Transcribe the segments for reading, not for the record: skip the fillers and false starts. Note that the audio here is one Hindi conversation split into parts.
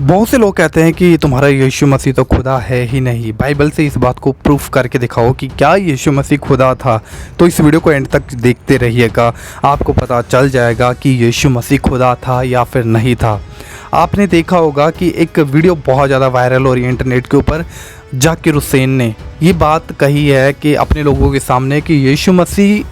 बहुत से लोग कहते हैं कि तुम्हारा यीशु मसीह तो खुदा है ही नहीं। बाइबल से इस बात को प्रूफ करके दिखाओ कि क्या यीशु मसीह खुदा था। तो इस वीडियो को एंड तक देखते रहिएगा, आपको पता चल जाएगा कि यीशु मसीह खुदा था या फिर नहीं था। आपने देखा होगा कि एक वीडियो बहुत ज़्यादा वायरल हो रही है इंटरनेट के ऊपर। जाकिर हुसैन ने ये बात कही है कि अपने लोगों के सामने कि यीशु मसीह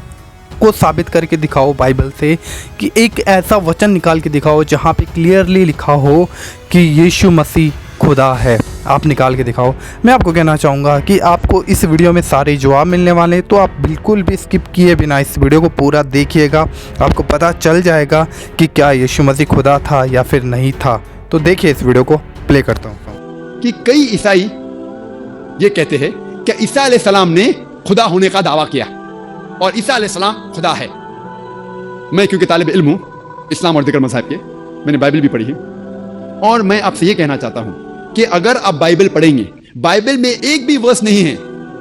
को साबित करके दिखाओ बाइबल से कि एक ऐसा वचन निकाल के दिखाओ जहाँ पे क्लियरली लिखा हो कि यीशु मसीह खुदा है। आप निकाल के दिखाओ। मैं आपको कहना चाहूँगा कि आपको इस वीडियो में सारे जवाब मिलने वाले हैं, तो आप बिल्कुल भी स्किप किए बिना इस वीडियो को पूरा देखिएगा। आपको पता चल जाएगा कि क्या यीशु मसीह खुदा था या फिर नहीं था। तो देखिए, इस वीडियो को प्ले करता हूँ। कि कई ईसाई ये कहते हैं कि ईसा अलैहिस्सलाम ने खुदा होने का दावा किया और ईसा अलैहिस्सलाम खुदा है। मैं क्योंकि तालिब इल्म हूँ इस्लाम और दिगर मज़हब के, मैंने बाइबल भी पढ़ी है और मैं आपसे ये कहना चाहता हूँ कि अगर आप बाइबल पढ़ेंगे, बाइबल में एक भी वर्स नहीं है,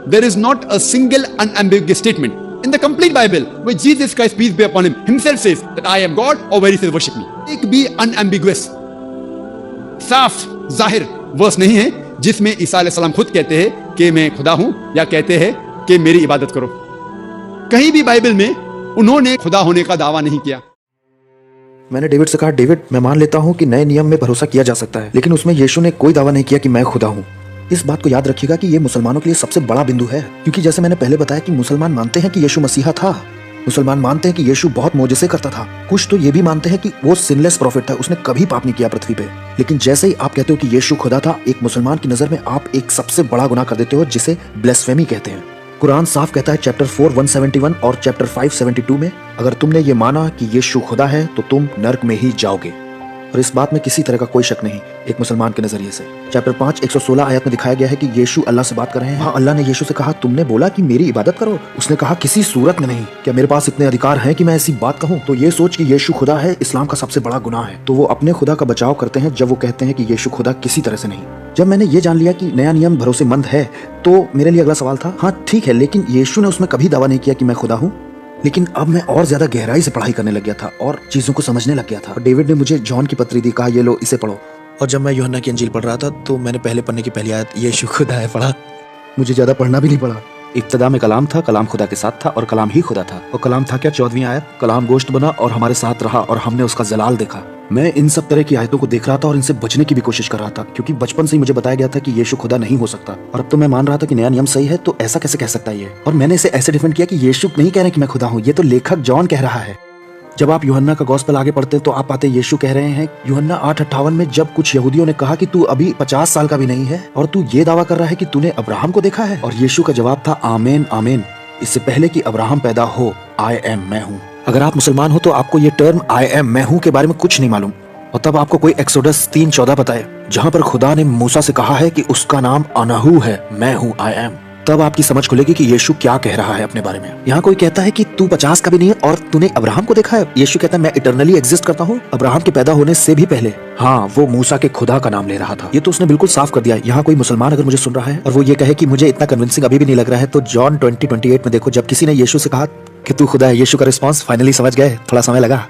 there is not a single unambiguous statement in the complete Bible when Jesus Christ peace be upon him himself says that I am God और where he says worship me. एक भी अनएम्बिगुअस साफ जाहिर वर्स नहीं है जिसमें ईसा अलैहिस्सलाम खुद कहते हैं कि मैं खुदा हूं या कहते हैं कि मेरी इबादत करो। कहीं भी बाइबल में उन्होंने खुदा होने का दावा नहीं किया। मैंने डेविड से कहा, डेविड मैं मान लेता हूँ कि नए नियम में भरोसा किया जा सकता है, लेकिन उसमें यीशु ने कोई दावा नहीं किया कि मैं खुदा हूँ। इस बात को याद रखिएगा कि ये मुसलमानों के लिए सबसे बड़ा बिंदु है, क्योंकि जैसे मैंने पहले बताया कि मुसलमान मानते हैं कि यीशु मसीहा था। मुसलमान मानते हैं कि यीशु बहुत मोजज़े करता था। कुछ तो ये भी मानते हैं कि वो सिनलेस प्रॉफिट था, उसने कभी पाप नहीं किया पृथ्वी पे। लेकिन जैसे ही आप कहते हो कि यीशु खुदा था, एक मुसलमान की नजर में आप एक सबसे बड़ा गुनाह कर देते हो, जिसे ब्लेस्फेमी कहते हैं। कुरान साफ कहता है चैप्टर 4 171 और चैप्टर 5 72 में, अगर तुमने ये माना कि यीशु खुदा है तो तुम नर्क में ही जाओगे। और इस बात में किसी तरह का कोई शक नहीं एक मुसलमान के नजरिए से। चैप्टर 5 116 आयत में दिखाया गया है कि यीशु अल्लाह से बात कर रहे हैं। हाँ, अल्लाह ने यीशु से कहा, तुमने बोला कि मेरी इबादत करो। उसने कहा, किसी सूरत में नहीं। क्या मेरे पास इतने अधिकार हैं कि मैं ऐसी बात कहूँ? तो ये सोच कि यीशु खुदा है इस्लाम का सबसे बड़ा गुनाह है। तो वो अपने खुदा का बचाव करते हैं जब वो कहते हैं कि यीशु खुदा किसी तरह से नहीं। जब मैंने ये जान लिया कि नया नियम भरोसेमंद है, तो मेरे लिए अगला सवाल था, हाँ ठीक है, लेकिन यीशु ने उसमें कभी दावा नहीं किया कि मैं खुदा हूँ। लेकिन अब मैं और ज्यादा गहराई से पढ़ाई करने लग गया था और चीजों को समझने लग गया था। और डेविड ने मुझे जॉन की पत्री दी, कहा ये लो इसे पढ़ो। और जब मैं यूहन्ना की अंजील पढ़ रहा था तो मैंने पहले पन्ने की पहली आयत यीशु खुदा है पढ़ा। मुझे ज्यादा पढ़ना भी नहीं पड़ा। इब्तदा में कलाम था, कलाम खुदा के साथ था और कलाम ही खुदा था। और कलाम था क्या? 14वीं आयत, कलाम गोश्त बना और हमारे साथ रहा और हमने उसका जलाल देखा। मैं इन सब तरह की आयतों को देख रहा था और इनसे बचने की भी कोशिश कर रहा था, क्योंकि बचपन से ही मुझे बताया गया था कि यीशु खुदा नहीं हो सकता। और अब तो मैं मान रहा था कि नया नियम सही है, तो ऐसा कैसे कह सकता है ये? और मैंने इसे ऐसे डिफेंड किया कि यीशु नहीं कह रहे कि मैं खुदा हूँ, ये तो लेखक जॉन कह रहा है। जब आप यूहन्ना का गॉस्पेल आगे पढ़ते हैं तो आप पाते यीशु कह रहे हैं यूहन्ना 8:58 में, जब कुछ यहूदियों ने कहा कि तू अभी 50 साल का भी नहीं है और तू ये दावा कर रहा है कि तूने अब्राहम को देखा है। और यीशु का जवाब था, आमीन आमीन, इससे पहले कि अब्राहम पैदा हो, आई एम मैं हूँ। अगर आप मुसलमान हो तो आपको ये टर्म आई एम मैं हूँ के बारे में कुछ नहीं मालूम। और तब आपको कोई एक्सोडस 3:14 बताए जहाँ पर खुदा ने मूसा से कहा है कि उसका नाम अनहू है, मैं हूँ आई एम। तब आपकी समझ खुलेगी कि यीशु क्या कह रहा है अपने बारे में। यहाँ कोई कहता है कि तू 50 का भी नहीं है और तूने अब्राहम को देखा है। यीशु कहता है मैं इटरनली एग्जिस्ट करता हूँ, अब्राहम के पैदा होने से भी पहले। हाँ, वो मूसा के खुदा का नाम ले रहा था। ये तो उसने बिल्कुल साफ कर दिया। यहाँ कोई मुसलमान अगर मुझे सुन रहा है और वो ये कहे कि मुझे इतना कन्विंसिंग अभी भी नहीं लग रहा है, तो जॉन 20:28 में देखो, जब किसी ने यीशु से कहा कि तू खुदा है, यीशु का रिस्पॉन्स फाइनली समझ गए, थोड़ा समय लगा।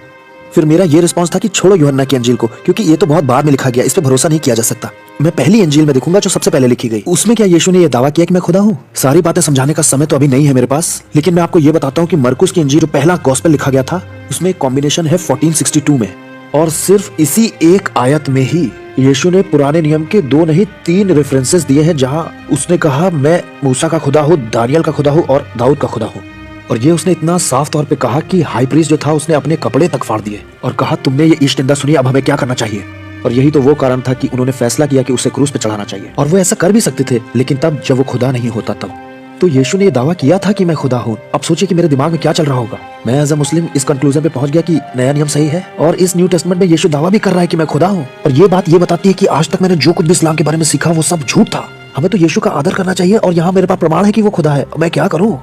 फिर मेरा ये रिस्पांस था कि छोड़ो यूहन्ना की अंजील को, क्योंकि ये तो बहुत बाद में लिखा गया, इस पे भरोसा नहीं किया जा सकता। मैं पहली अंजील में देखूंगा जो सबसे पहले लिखी गई। उसमें क्या यीशु ने यह दावा किया कि मैं खुदा हूँ? सारी बातें समझाने का समय तो अभी नहीं है मेरे पास, लेकिन मैं आपको ये बताता हूँ कि मरकुस की अंजील जो पहला गॉस्पेल लिखा गया था, उसमें एक कॉम्बिनेशन है 1462 में। और सिर्फ इसी एक आयत में ही यीशु ने पुराने नियम के 2 नहीं 3 रेफरेंसेस दिए हैं, जहाँ उसने कहा मैं मूसा का खुदा हूँ, दानियल का खुदा हूँ और दाऊद का खुदा हूँ। और ये उसने इतना साफ तौर पे कहा कि हाई प्रीस्ट जो था उसने अपने कपड़े तक फाड़ दिए और कहा, तुमने ये ईश निंदा सुनी, अब हमें क्या करना चाहिए? और यही तो वो कारण था कि उन्होंने फैसला किया कि उसे क्रूस पे चढ़ाना चाहिए। और वो ऐसा कर भी सकते थे, लेकिन तब जब वो खुदा नहीं होता तब। तो यीशु ने ये दावा किया था कि मैं खुदा हूँ। अब सोचिए कि मेरे दिमाग में क्या चल रहा होगा। मैं एज अ मुस्लिम इस कंक्लूजन पे पहुंच गया कि नया नियम सही है और इस न्यू टेस्टमेंट में यीशु दावा भी कर रहा है कि मैं खुदा हूँ। और ये बात ये बताती है कि आज तक मैंने जो कुछ भी इस्लाम के बारे में सीखा वो सब झूठ था। हमें तो यीशु का आदर करना चाहिए और यहाँ मेरे पास प्रमाण है कि वो खुदा है। मैं क्या करूँ?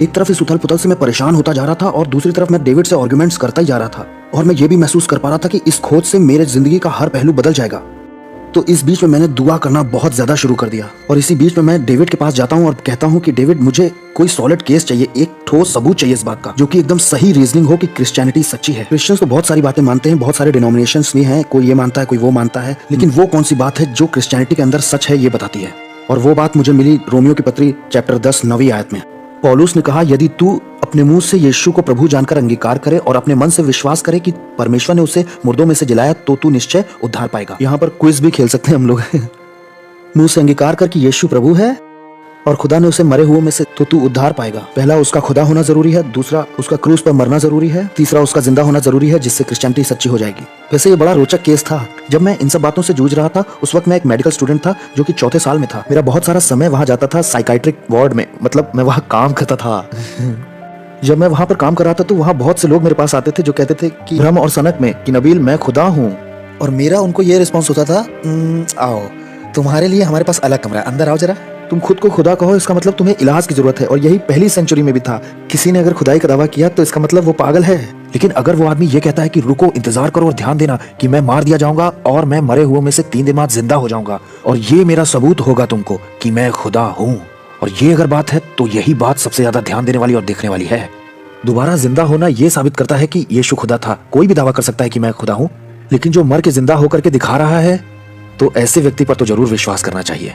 एक तरफ इस उथल पुथल से मैं परेशान होता जा रहा था और दूसरी तरफ मैं डेविड से आर्गुमेंट्स करता ही जा रहा था। और मैं ये भी महसूस कर पा रहा था कि इस खोज से मेरे जिंदगी का हर पहलू बदल जाएगा। तो इस बीच में मैंने दुआ करना बहुत ज्यादा शुरू कर दिया और इसी बीच में मैं डेविड के पास जाता हूँ और कहता हूँ कि डेविड, मुझे कोई सॉलिड केस चाहिए, एक ठोस सबूत चाहिए इस बात का जो कि एकदम सही रीजनिंग हो कि क्रिश्चियनिटी सच्ची है। क्रिश्चियंस तो बहुत सारी बातें मानते हैं, बहुत सारे डिनोमिनेशंस भी हैं, कोई ये मानता है कोई वो मानता है, लेकिन वो कौन सी बात है जो क्रिश्चियनिटी के अंदर सच है ये बताती है। और वो बात मुझे मिली रोमियो की पत्री चैप्टर 10 9वीं आयत में। पौलुस ने कहा, यदि तू अपने मुंह से यीशु को प्रभु जानकर अंगीकार करे और अपने मन से विश्वास करे कि परमेश्वर ने उसे मुर्दों में से जिलाया तो तू निश्चय उद्धार पाएगा। यहाँ पर क्विज भी खेल सकते हैं हम लोग मुंह से अंगीकार कर कि यीशु प्रभु है और खुदा ने उसे मरे हुए में से तो तू उद्धार पाएगा। पहला उसका खुदा होना जरूरी है, दूसरा उसका क्रूस पर मरना जरूरी है, तीसरा उसका जिंदा होना जरूरी है जिससे क्रिश्चियनिटी सच्ची हो जाएगी। वैसे ये बड़ा रोचक केस था। जब मैं इन सब बातों से जूझ रहा था उस वक्त मैं एक मेडिकल स्टूडेंट था जो कि 4थे साल में था। मेरा बहुत सारा समय वहां जाता था साइकाइट्रिक वार्ड में, मतलब मैं वहां काम करता था जब मैं वहां पर काम कर रहा था तो वहां बहुत से लोग मेरे पास आते थे जो कहते थे कि भ्रम और सनक में कि नबील मैं खुदा हूँ, और मेरा उनको ये रिस्पॉन्स होता था, आओ तुम्हारे लिए हमारे पास अलग कमरा है, अंदर आओ जरा। तुम खुद को खुदा कहो, इसका मतलब तुम्हें इलाज की जरूरत है। और यही पहली सेंचुरी में भी था। किसी ने अगर खुदाई का दावा किया तो इसका मतलब वो पागल है। लेकिन अगर वो आदमी ये कहता है कि रुको, इंतजार करो और ध्यान देना कि मैं मार दिया जाऊंगा और मैं मरे हुए में से 3 दिन बाद जिंदा हो जाऊंगा और ये मेरा सबूत होगा तुमको कि मैं खुदा हूँ, और ये अगर बात है तो यही बात सबसे ज्यादा ध्यान देने वाली और देखने वाली है। दोबारा जिंदा होना ये साबित करता है कि यीशु खुदा था। कोई भी दावा कर सकता है कि मैं खुदा हूँ, लेकिन जो मर के जिंदा होकर के दिखा रहा है तो ऐसे व्यक्ति पर तो जरूर विश्वास करना चाहिए।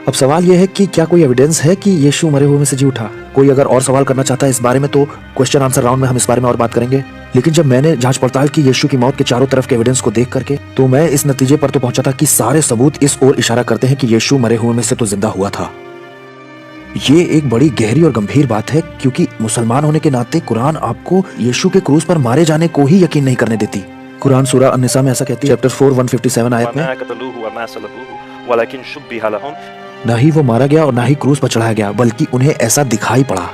अब सवाल यह है कि क्या कोई एविडेंस है कि यीशु मरे हुए में से जी उठा? कोई अगर और सवाल करना चाहता है इस बारे में तो क्वेश्चन आंसर राउंड में हम इस बारे में और बात करेंगे। लेकिन जब मैंने जांच पड़ताल की यीशु की मौत के चारों तरफ के एविडेंस को देख करके, तो मैं इस नतीजे पर तो पहुंचा था कि सारे सबूत इस ओर इशारा करते हैं कि यीशु मरे हुए में से तो जिंदा हुआ था। ये एक बड़ी गहरी और गंभीर बात है, क्योंकि मुसलमान होने के नाते कुरान आपको यीशु के क्रूस पर मारे जाने को ही यकीन नहीं करने देती। कुरान सूरा अन-निसा में ऐसा कहती है, चैप्टर 4 157 आयत में, ना ही वो मारा गया और ना ही क्रूस पर चढ़ाया गया, बल्कि उन्हें ऐसा दिखाई पड़ा।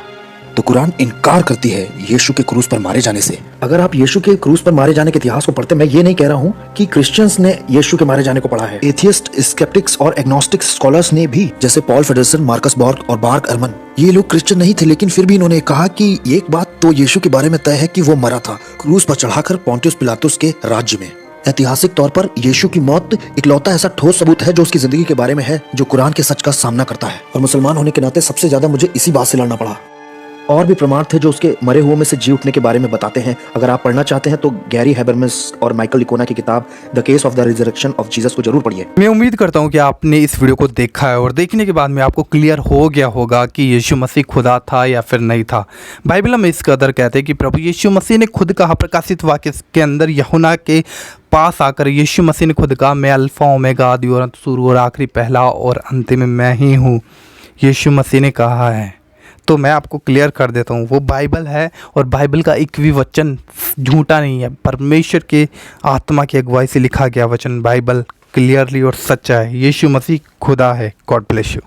तो कुरान इनकार करती है यीशु के क्रूस पर मारे जाने से। अगर आप यीशु के क्रूस पर मारे जाने के इतिहास को पढ़ते, मैं ये नहीं कह रहा हूँ कि क्रिश्चियंस ने यीशु के मारे जाने को पढ़ा है। एथियस्ट, स्केप्टिक्स और एग्नोस्टिक स्कॉलर्स ने भी, जैसे पॉल फेडरसन, मार्कस बॉर्ग और बार्क एरमन, ये लोग क्रिश्चियन नहीं थे, लेकिन फिर भी इन्होंने कहा कि एक बात तो यीशु के बारे में तय है कि वो मरा था क्रूस पर चढ़ाकर पोंटियस पिलातुस के राज्य में। ऐतिहासिक तौर पर यीशु की मौत इकलौता ऐसा ठोस सबूत है जो उसकी जिंदगी के बारे में है, जो कुरान के सच का सामना करता है। और मुसलमान होने के नाते सबसे ज्यादा मुझे इसी बात से लड़ना पड़ा। और भी प्रमाण थे जो उसके मरे हुए में से जी उठने के बारे में बताते हैं। अगर आप पढ़ना चाहते हैं तो गैरी हैबरमस और माइकल लिकोना की किताब the case of the resurrection of Jesus को जरूर पढ़िए। मैं उम्मीद करता हूँ कि आपने इस वीडियो को देखा है और देखने के बाद में आपको क्लियर हो गया होगा कि यीशु मसीह खुदा था या फिर नहीं था। बाइबल में इस कदर कहते हैं कि प्रभु यीशु मसीह ने खुद कहा प्रकाशित वाक्य के अंदर, यूहन्ना के पास आकर यीशु मसीह ने खुद कहा, मैं अल्फा ओमेगा, आदि और अंत, शुरू और आखिरी, पहला और अंतिम मैं ही हूँ। यीशु मसीह ने कहा है। तो मैं आपको क्लियर कर देता हूँ, वो बाइबल है और बाइबल का एक भी वचन झूठा नहीं है। परमेश्वर के आत्मा की अगुवाई से लिखा गया वचन बाइबल क्लियरली और सच्चा है। यीशु मसीह खुदा है। God bless you.